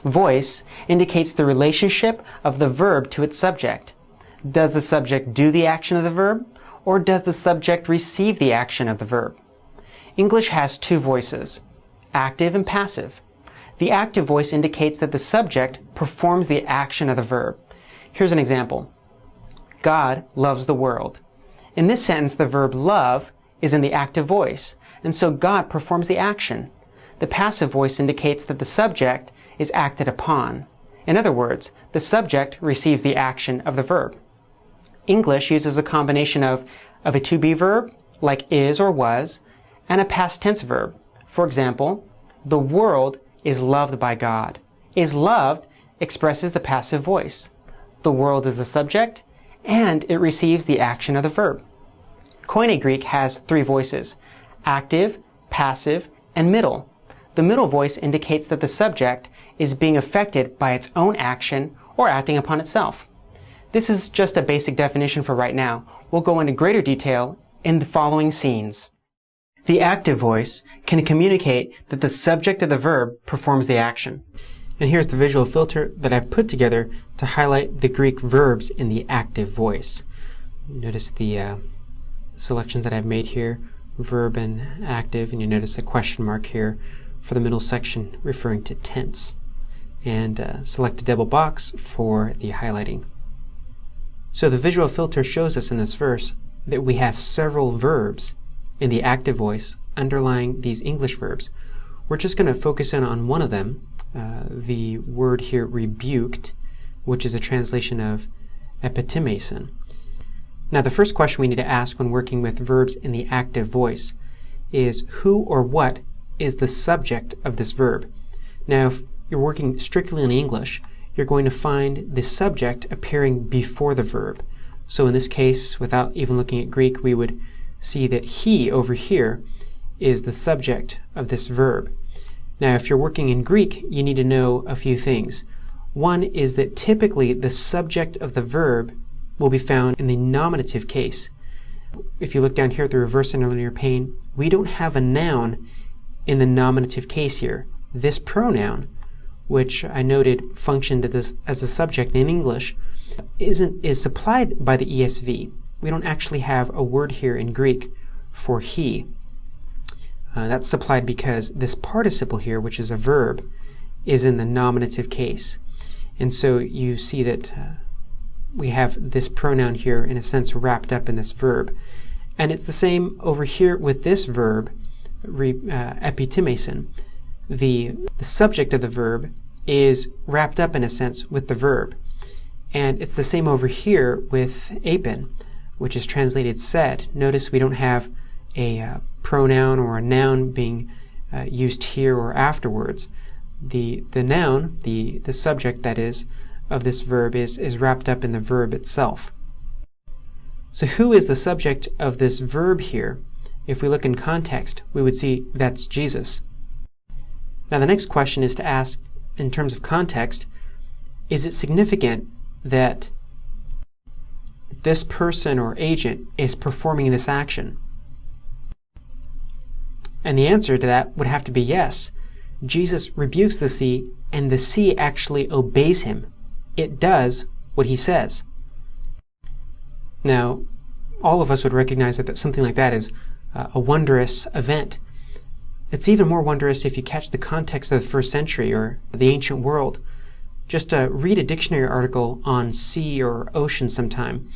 Voice indicates the relationship of the verb to its subject. Does the subject do the action of the verb, or does the subject receive the action of the verb? English has two voices, active and passive. The active voice indicates that the subject performs the action of the verb. Here's an example. God loves the world. In this sentence, the verb love is in the active voice, and so God performs the action. The passive voice indicates that the subject is acted upon. In other words, the subject receives the action of the verb. English uses a combination of a to-be verb, like is or was, and a past tense verb. For example, the world is loved by God. Is loved expresses the passive voice. The world is the subject, and it receives the action of the verb. Koine Greek has three voices, active, passive, and middle. The middle voice indicates that the subject is being affected by its own action or acting upon itself. This is just a basic definition for right now. We'll go into greater detail in the following scenes. The active voice can communicate that the subject of the verb performs the action. And here's the visual filter that I've put together to highlight the Greek verbs in the active voice. Notice the selections that I've made here, verb and active, and you notice a question mark here for the middle section referring to tense. And select a double box for the highlighting. So the visual filter shows us in this verse that we have several verbs in the active voice underlying these English verbs. We're just going to focus in on one of them, the word here rebuked, which is a translation of epitimesin. Now the first question we need to ask when working with verbs in the active voice is who or what is the subject of this verb. Now if you're working strictly in English, you're going to find the subject appearing before the verb. So in this case, without even looking at Greek, we would see that he over here is the subject of this verb. Now if you're working in Greek, you need to know a few things. One is that typically the subject of the verb will be found in the nominative case. If you look down here at the reverse interlinear pane, we don't have a noun in the nominative case here. This pronoun, which I noted functioned as a subject in English, is supplied by the ESV. We don't actually have a word here in Greek for he. That's supplied because this participle here, which is a verb, is in the nominative case. And so you see that we have this pronoun here in a sense wrapped up in this verb. And it's the same over here with this verb, epitimesin. The subject of the verb is wrapped up in a sense with the verb. And it's the same over here with apin, which is translated said. Notice we don't have a pronoun or a noun being used here or afterwards. The noun, the subject that is, of this verb is wrapped up in the verb itself. So who is the subject of this verb here? If we look in context, we would see that's Jesus. Now the next question is to ask, in terms of context, is it significant that this person or agent is performing this action? And the answer to that would have to be yes. Jesus rebukes the sea, and the sea actually obeys him. It does what he says. Now, all of us would recognize that something like that is a wondrous event. It's even more wondrous if you catch the context of the first century or the ancient world. Just read a dictionary article on sea or ocean sometime,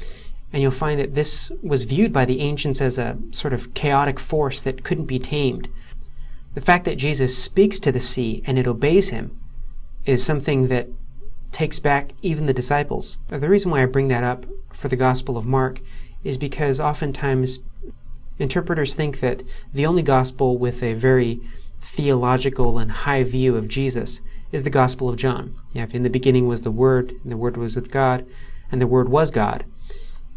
and you'll find that this was viewed by the ancients as a sort of chaotic force that couldn't be tamed. The fact that Jesus speaks to the sea and it obeys him is something that takes back even the disciples. Now, the reason why I bring that up for the Gospel of Mark is because oftentimes interpreters think that the only gospel with a very theological and high view of Jesus is the Gospel of John. In the beginning was the Word, and the Word was with God, and the Word was God.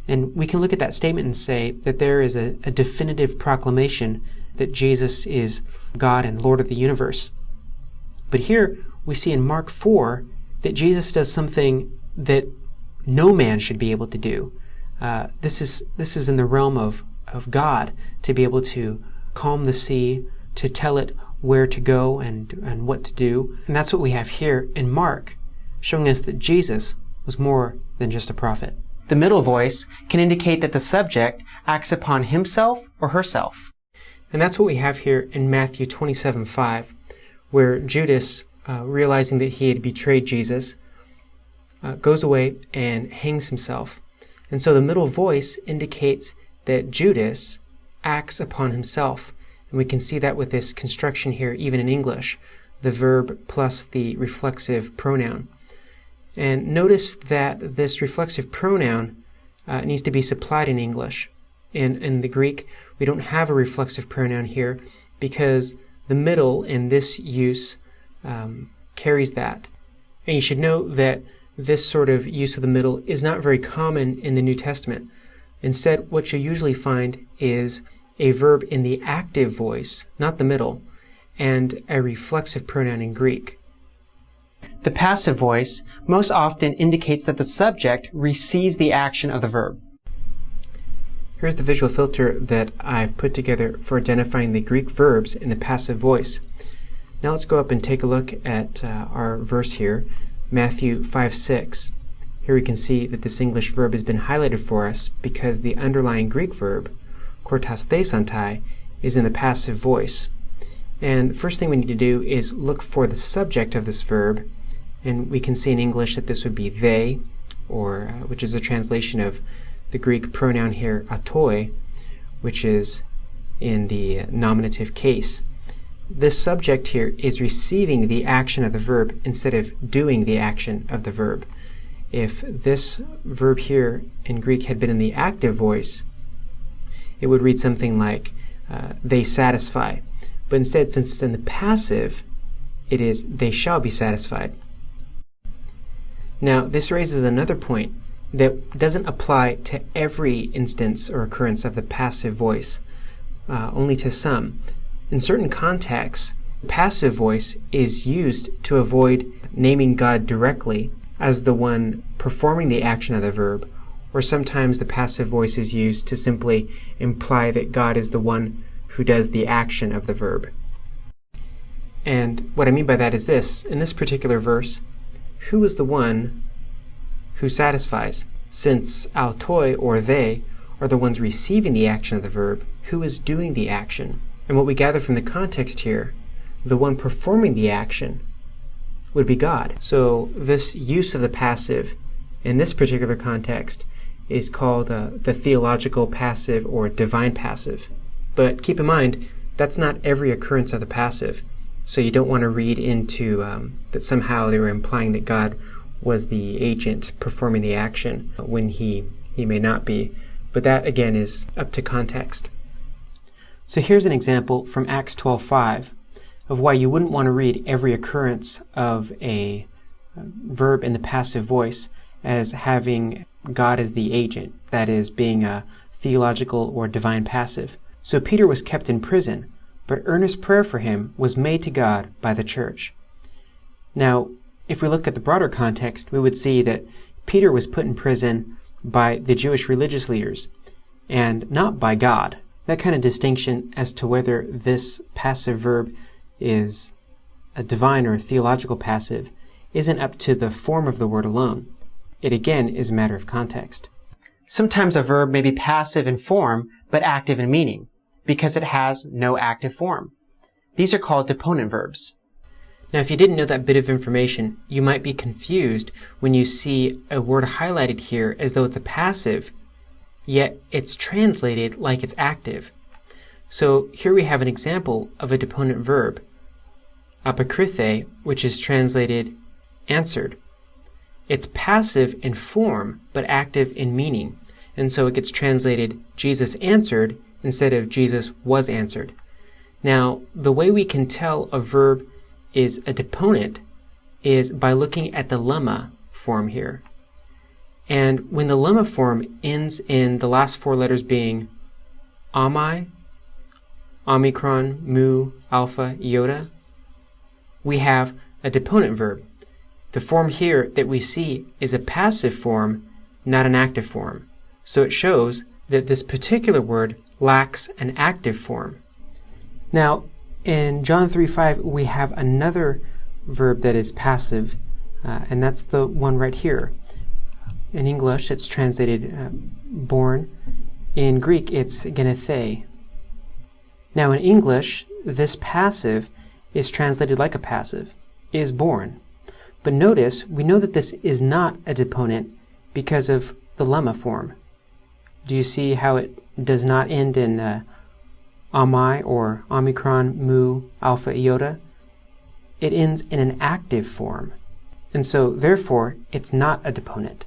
And we can look at that statement and say that there is a definitive proclamation that Jesus is God and Lord of the universe. But here we see in Mark 4 that Jesus does something that no man should be able to do. This is in the realm of God, to be able to calm the sea, to tell it where to go and what to do. And that's what we have here in Mark, showing us that Jesus was more than just a prophet. The middle voice can indicate that the subject acts upon himself or herself. And that's what we have here in Matthew 27:5, where Judas, realizing that he had betrayed Jesus, goes away and hangs himself. And so the middle voice indicates that Judas acts upon himself. And we can see that with this construction here, even in English, the verb plus the reflexive pronoun. And notice that this reflexive pronoun needs to be supplied in English. In the Greek, we don't have a reflexive pronoun here because the middle in this use carries that. And you should know that this sort of use of the middle is not very common in the New Testament. Instead, what you usually find is a verb in the active voice, not the middle, and a reflexive pronoun in Greek. The passive voice most often indicates that the subject receives the action of the verb. Here's the visual filter that I've put together for identifying the Greek verbs in the passive voice. Now let's go up and take a look at our verse here, Matthew 5:6. Here we can see that this English verb has been highlighted for us because the underlying Greek verb, kortasthesantai, is in the passive voice. And the first thing we need to do is look for the subject of this verb, and we can see in English that this would be they, or which is a translation of the Greek pronoun here, atoi, which is in the nominative case. This subject here is receiving the action of the verb instead of doing the action of the verb. If this verb here in Greek had been in the active voice, it would read something like, they satisfy. But instead, since it's in the passive, it is, they shall be satisfied. Now, this raises another point that doesn't apply to every instance or occurrence of the passive voice, only to some. In certain contexts, passive voice is used to avoid naming God directly as the one performing the action of the verb, or sometimes the passive voice is used to simply imply that God is the one who does the action of the verb. And what I mean by that is this: in this particular verse, who is the one who satisfies? Since autoi, or they, are the ones receiving the action of the verb, who is doing the action? And what we gather from the context here, the one performing the action would be God. So this use of the passive in this particular context is called the theological passive or divine passive. But keep in mind, that's not every occurrence of the passive. So you don't want to read into that somehow they were implying that God was the agent performing the action when he may not be. But that, again, is up to context. So here's an example from Acts 12:5 of why you wouldn't want to read every occurrence of a verb in the passive voice as having God as the agent, that is, being a theological or divine passive. So Peter was kept in prison, but earnest prayer for him was made to God by the church. Now, if we look at the broader context, we would see that Peter was put in prison by the Jewish religious leaders and not by God. That kind of distinction as to whether this passive verb is a divine or a theological passive isn't up to the form of the word alone. It again is a matter of context. Sometimes a verb may be passive in form but active in meaning because it has no active form. These are called deponent verbs. Now, if you didn't know that bit of information, you might be confused when you see a word highlighted here as though it's a passive, yet it's translated like it's active. So here we have an example of a deponent verb, apokrithe, which is translated answered. It's passive in form, but active in meaning. And so it gets translated Jesus answered instead of Jesus was answered. Now, the way we can tell a verb is a deponent is by looking at the lemma form here. And when the lemma form ends in the last four letters being amai, omicron, mu, alpha, iota, we have a deponent verb. The form here that we see is a passive form, not an active form. So it shows that this particular word lacks an active form. Now, In John 3:5, we have another verb that is passive, and that's the one right here. In English, it's translated born. In Greek, it's genethē. Now, in English, this passive is translated like a passive, is born. But notice, we know that this is not a deponent because of the lemma form. Do you see how it does not end in amai or omicron, mu, alpha, iota? It ends in an active form. And so, therefore, it's not a deponent.